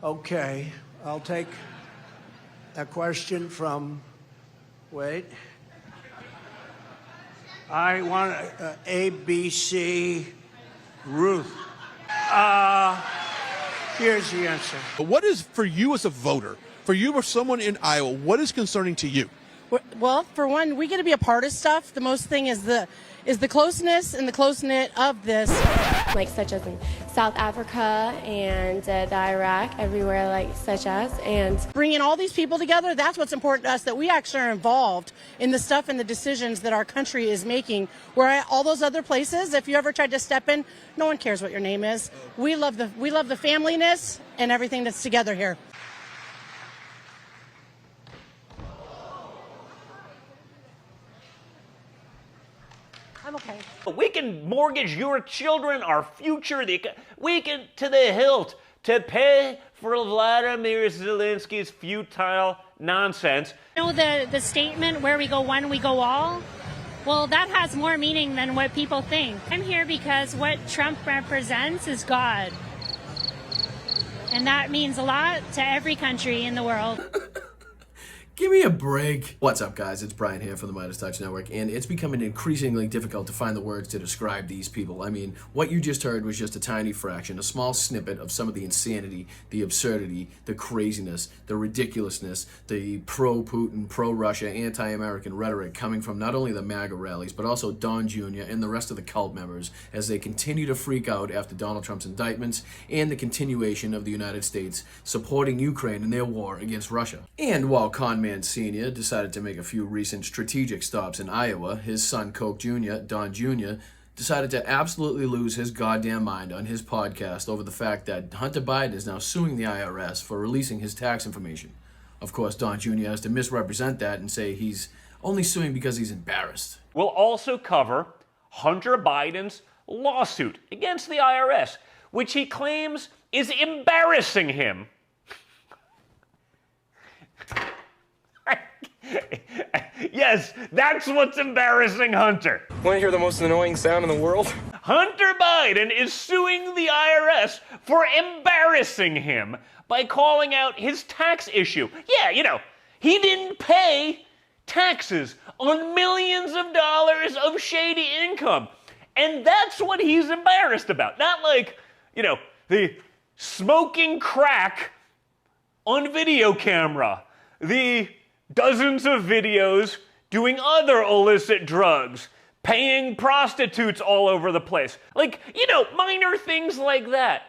Okay, I'll take a question from, wait. I want ABC Ruth. Here's the answer. What is, for you as a voter, for you or someone in Iowa, what is concerning to you? Well, for one, we get to be a part of stuff. The most thing is the closeness and the close-knit of this. Like such as in South Africa and the Iraq, everywhere like such as. And bringing all these people together, that's what's important to us, that we actually are involved in the stuff and the decisions that our country is making. Where all those other places, if you ever tried to step in, no one cares what your name is. We love the familyness and everything that's together here. I'm okay. We can mortgage your children, our future, we can to the hilt to pay for Vladimir Zelensky's futile nonsense. You know the statement, where we go one, we go all? Well, that has more meaning than what people think. I'm here because what Trump represents is God. And that means a lot to every country in the world. Give me a break. What's up, guys? It's Brian here from the Midas Touch Network, and it's becoming increasingly difficult to find the words to describe these people. I mean, what you just heard was just a tiny fraction, a small snippet of some of the insanity, the absurdity, the craziness, the ridiculousness, the pro-Putin, pro-Russia, anti-American rhetoric coming from not only the MAGA rallies, but also Don Jr. and the rest of the cult members as they continue to freak out after Donald Trump's indictments and the continuation of the United States supporting Ukraine in their war against Russia. And while Conman Sr. decided to make a few recent strategic stops in Iowa, his son Coke Jr., Don Jr., decided to absolutely lose his goddamn mind on his podcast over the fact that Hunter Biden is now suing the IRS for releasing his tax information. Of course, Don Jr. has to misrepresent that and say he's only suing because he's embarrassed. We'll also cover Hunter Biden's lawsuit against the IRS, which he claims is embarrassing him. Yes, that's what's embarrassing Hunter. Want to hear the most annoying sound in the world? Hunter Biden is suing the IRS for embarrassing him by calling out his tax issue. Yeah, you know, he didn't pay taxes on millions of dollars of shady income. And that's what he's embarrassed about. Not like, you know, the smoking crack on video camera, the dozens of videos doing other illicit drugs, paying prostitutes all over the place. Like, you know, minor things like that.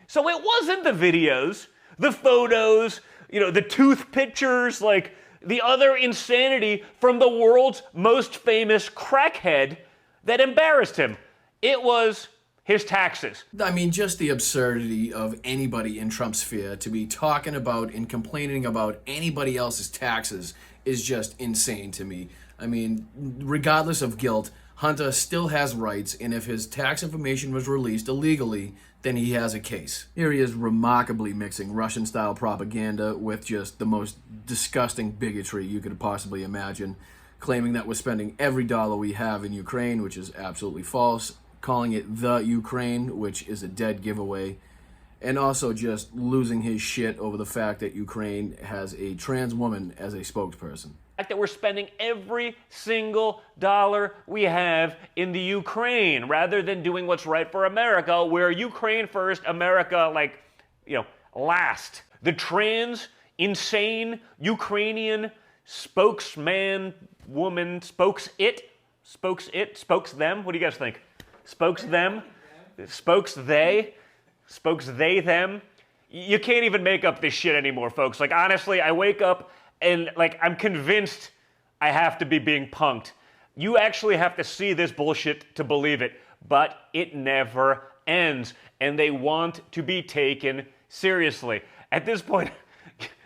So it wasn't the videos, the photos, you know, the tooth pictures, like the other insanity from the world's most famous crackhead that embarrassed him. It was his taxes. I mean, just the absurdity of anybody in Trump's sphere to be talking about and complaining about anybody else's taxes is just insane to me. I mean, regardless of guilt, Hunter still has rights, and if his tax information was released illegally, then he has a case. Here he is remarkably mixing Russian-style propaganda with just the most disgusting bigotry you could possibly imagine, claiming that we're spending every dollar we have in Ukraine, which is absolutely false, calling it the Ukraine, which is a dead giveaway, and also just losing his shit over the fact that Ukraine has a trans woman as a spokesperson. That we're spending every single dollar we have in the Ukraine rather than doing what's right for America, where Ukraine first, America, like, you know, last. The trans, insane Ukrainian spokesman, woman, spokes them. What do you guys think? Spokes them, spokes they, them. You can't even make up this shit anymore, folks. Like, honestly, I wake up and, like, I'm convinced I have to be being punked. You actually have to see this bullshit to believe it, but it never ends, and they want to be taken seriously. At this point,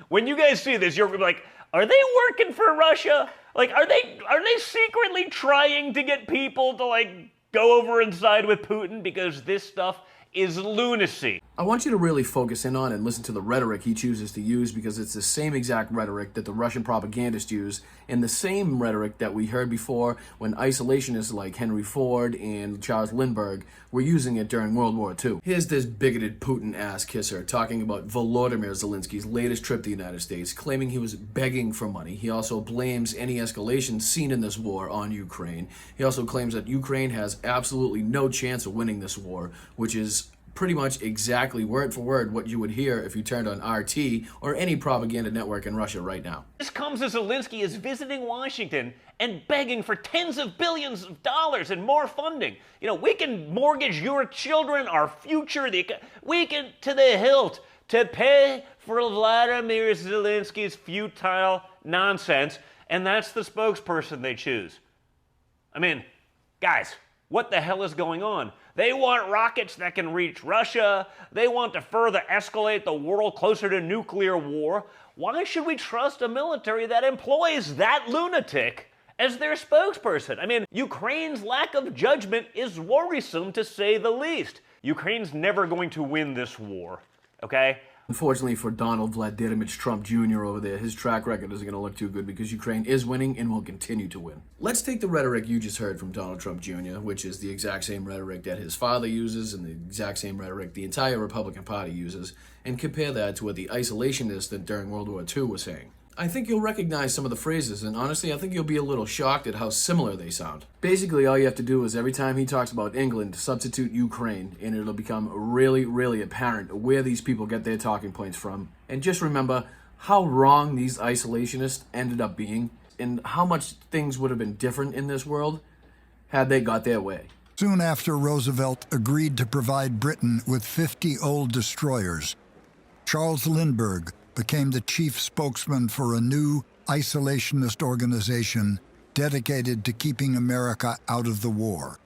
when you guys see this, you're like, are they working for Russia? Like, are they secretly trying to get people to, like, go over and side with Putin? Because this stuff is lunacy. I want you to really focus in on and listen to the rhetoric he chooses to use, because it's the same exact rhetoric that the Russian propagandists use, and the same rhetoric that we heard before when isolationists like Henry Ford and Charles Lindbergh were using it during World War II. Here's this bigoted Putin ass kisser talking about Volodymyr Zelensky's latest trip to the United States, claiming he was begging for money. He also blames any escalation seen in this war on Ukraine. He also claims that Ukraine has absolutely no chance of winning this war, which is pretty much exactly word for word what you would hear if you turned on RT or any propaganda network in Russia right now. This comes as Zelensky is visiting Washington and begging for tens of billions of dollars and more funding. You know, we can mortgage your children, our future, we can to the hilt to pay for Vladimir Zelensky's futile nonsense, and that's the spokesperson they choose. I mean, guys, what the hell is going on? They want rockets that can reach Russia. They want to further escalate the world closer to nuclear war. Why should we trust a military that employs that lunatic as their spokesperson? I mean, Ukraine's lack of judgment is worrisome, to say the least. Ukraine's never going to win this war, okay? Unfortunately for Donald Vladimirovich Trump Jr. over there, his track record isn't going to look too good, because Ukraine is winning and will continue to win. Let's take the rhetoric you just heard from Donald Trump Jr., which is the exact same rhetoric that his father uses and the exact same rhetoric the entire Republican Party uses, and compare that to what the isolationists that during World War II were saying. I think you'll recognize some of the phrases, and honestly, I think you'll be a little shocked at how similar they sound. Basically, all you have to do is every time he talks about England, substitute Ukraine, and it'll become really, really apparent where these people get their talking points from. And just remember how wrong these isolationists ended up being, and how much things would have been different in this world had they got their way. Soon after Roosevelt agreed to provide Britain with 50 old destroyers, Charles Lindbergh became the chief spokesman for a new isolationist organization dedicated to keeping America out of the war,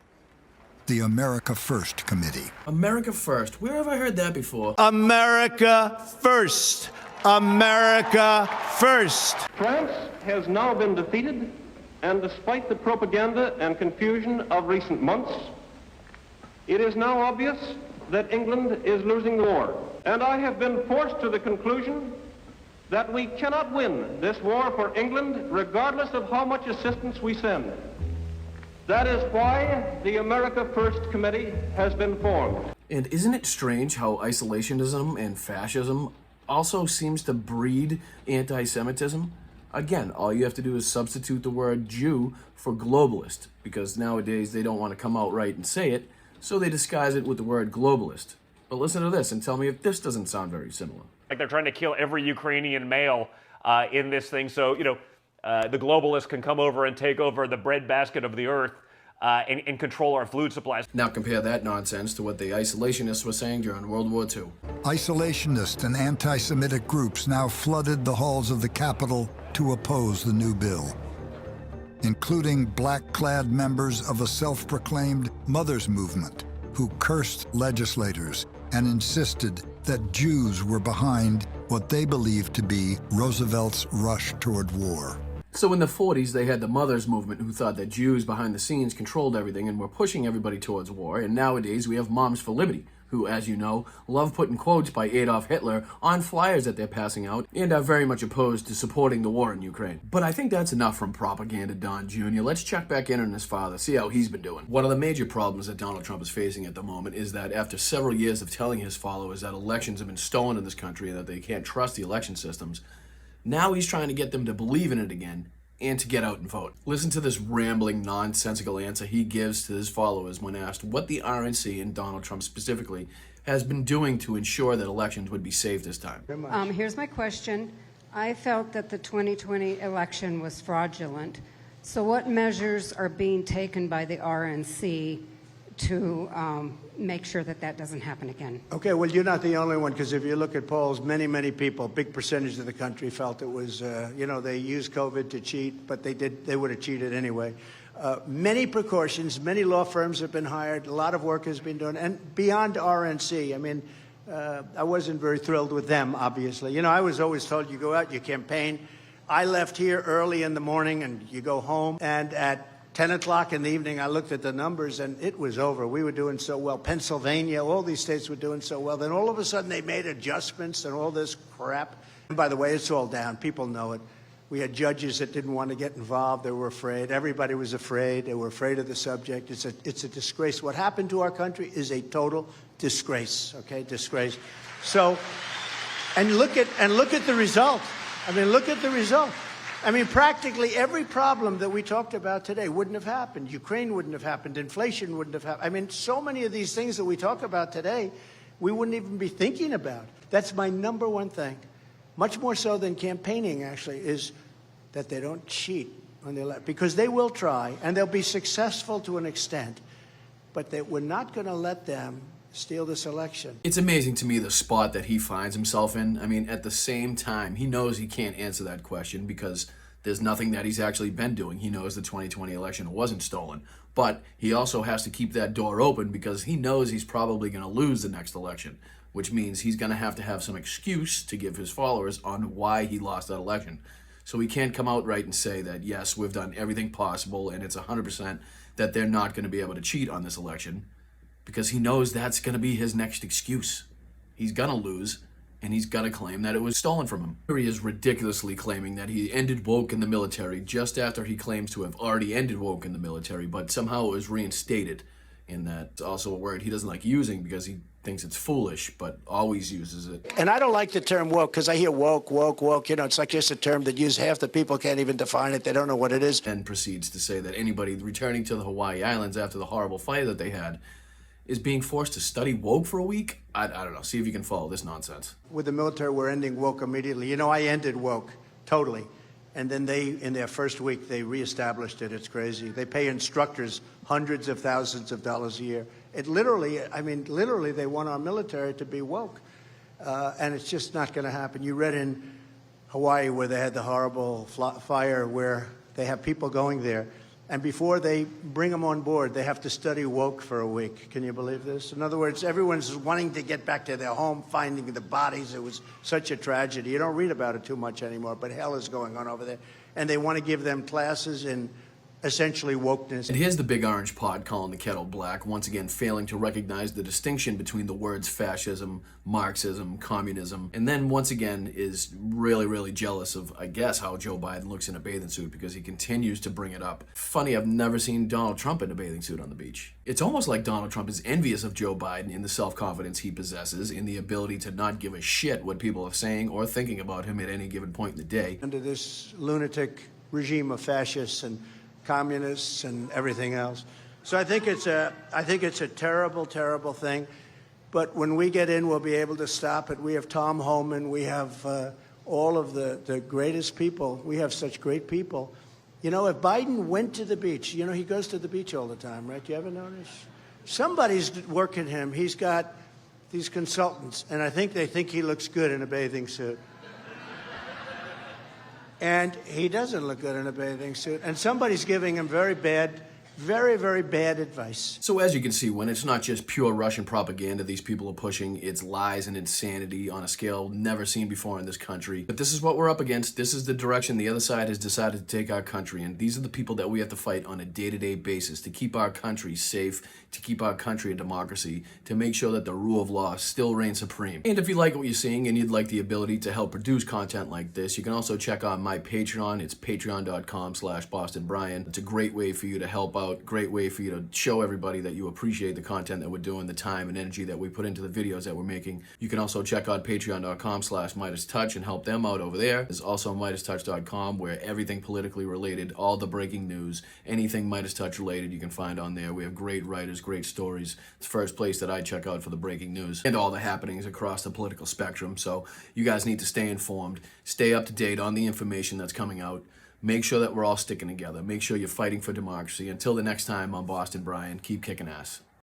the America First Committee. America First. Where have I heard that before? America first. America first. France has now been defeated, and despite the propaganda and confusion of recent months, it is now obvious that England is losing the war. And I have been forced to the conclusion that we cannot win this war for England regardless of how much assistance we send. That is why the America First Committee has been formed. And isn't it strange how isolationism and fascism also seems to breed anti-Semitism? Again, all you have to do is substitute the word Jew for globalist, because nowadays they don't want to come out right and say it, so they disguise it with the word globalist. But listen to this and tell me if this doesn't sound very similar. Like they're trying to kill every Ukrainian male in this thing, so, you know, the globalists can come over and take over the breadbasket of the earth and control our food supplies. Now compare that nonsense to what the isolationists were saying during World War II. Isolationist and anti-Semitic groups now flooded the halls of the Capitol to oppose the new bill, including black-clad members of a self-proclaimed mothers movement who cursed legislators and insisted that Jews were behind what they believed to be Roosevelt's rush toward war. So in the 40s, they had the mothers movement who thought that Jews behind the scenes controlled everything and were pushing everybody towards war. And nowadays, we have Moms for Liberty, who, as you know, love putting quotes by Adolf Hitler on flyers that they're passing out and are very much opposed to supporting the war in Ukraine. But I think that's enough from Propaganda Don Jr. Let's check back in on his father, see how he's been doing. One of the major problems that Donald Trump is facing at the moment is that after several years of telling his followers that elections have been stolen in this country and that they can't trust the election systems, now he's trying to get them to believe in it again and to get out and vote. Listen to this rambling, nonsensical answer he gives to his followers when asked what the RNC, and Donald Trump specifically, has been doing to ensure that elections would be safe this time. Here's my question. I felt that the 2020 election was fraudulent. So what measures are being taken by the RNC to make sure that that doesn't happen again? Okay, well, you're not the only one, because if you look at polls, many people, big percentage of the country felt it was, they used COVID to cheat, but they would have cheated anyway. Many precautions, many law firms have been hired, a lot of work has been done, and beyond RNC, I mean, I wasn't very thrilled with them, obviously. You know, I was always told you go out, you campaign. I left here early in the morning and you go home, and at 10 o'clock in the evening, I looked at the numbers, and it was over. We were doing so well. Pennsylvania, all these states were doing so well. Then all of a sudden, they made adjustments and all this crap. And by the way, it's all down. People know it. We had judges that didn't want to get involved. They were afraid. Everybody was afraid. They were afraid of the subject. It's a disgrace. What happened to our country is a total disgrace, okay? Disgrace. So, and look at the result. I mean, look at the result. I mean, practically every problem that we talked about today wouldn't have happened. Ukraine wouldn't have happened. Inflation wouldn't have happened. I mean, so many of these things that we talk about today, we wouldn't even be thinking about. That's my number one thing. Much more so than campaigning, actually, is that they don't cheat on the election. Because they will try, and they'll be successful to an extent, but we're not going to let them steal this election. It's amazing to me the spot that he finds himself in. I mean, at the same time, he knows he can't answer that question because there's nothing that he's actually been doing. He knows the 2020 election wasn't stolen. But he also has to keep that door open because he knows he's probably going to lose the next election, which means he's going to have some excuse to give his followers on why he lost that election. So he can't come out right and say that, yes, we've done everything possible and it's 100% that they're not going to be able to cheat on this election, because he knows that's going to be his next excuse. He's going to lose, and he's going to claim that it was stolen from him. Here he is ridiculously claiming that he ended woke in the military just after he claims to have already ended woke in the military, but somehow it was reinstated. And that's also a word he doesn't like using because he thinks it's foolish, but always uses it. And I don't like the term woke because I hear woke. You know, it's like just a term that half the people can't even define it. They don't know what it is. And proceeds to say that anybody returning to the Hawaii Islands after the horrible fire that they had is being forced to study woke for a week? I don't know. See if you can follow this nonsense. With the military, we're ending woke immediately. You know, I ended woke, totally. And then in their first week, they reestablished it. It's crazy. They pay instructors hundreds of thousands of dollars a year. It literally, they want our military to be woke. And it's just not going to happen. You read in Hawaii where they had the horrible fire where they have people going there. And before they bring them on board, they have to study woke for a week. Can you believe this? In other words, everyone's wanting to get back to their home, finding the bodies. It was such a tragedy. You don't read about it too much anymore, but hell is going on over there. And they want to give them classes in essentially wokeness. And here's the big orange pod calling the kettle black, once again failing to recognize the distinction between the words fascism, Marxism, communism, and then once again is really, really jealous of, I guess, how Joe Biden looks in a bathing suit because he continues to bring it up. Funny, I've never seen Donald Trump in a bathing suit on the beach. It's almost like Donald Trump is envious of Joe Biden in the self-confidence he possesses, in the ability to not give a shit what people are saying or thinking about him at any given point in the day. Under this lunatic regime of fascists and communists and everything else. So I think it's a terrible, terrible thing. But when we get in, we'll be able to stop it. We have Tom Homan. We have all of the greatest people. We have such great people. You know, if Biden went to the beach, you know, he goes to the beach all the time, right? You ever notice? Somebody's working him. He's got these consultants, and I think they think he looks good in a bathing suit. And he doesn't look good in a bathing suit. And somebody's giving him very, very bad advice. So as you can see, when it's not just pure Russian propaganda these people are pushing, it's lies and insanity on a scale never seen before in this country. But this is what we're up against. This is the direction the other side has decided to take our country. And these are the people that we have to fight on a day-to-day basis to keep our country safe, to keep our country a democracy, to make sure that the rule of law still reigns supreme. And if you like what you're seeing and you'd like the ability to help produce content like this, you can also check out my Patreon. It's patreon.com/BostonBrian. It's a great way for you to help out, great way for you to show everybody that you appreciate the content that we're doing, the time and energy that we put into the videos that we're making. You can also check out patreon.com/MidasTouch and help them out over there. There's also MidasTouch.com where everything politically related, all the breaking news, anything Midas Touch related you can find on there. We have great writers, great stories. It's the first place that I check out for the breaking news and all the happenings across the political spectrum. So you guys need to stay informed, stay up to date on the information that's coming out. Make sure that we're all sticking together. Make sure you're fighting for democracy. Until the next time, I'm Boston Brian. Keep kicking ass.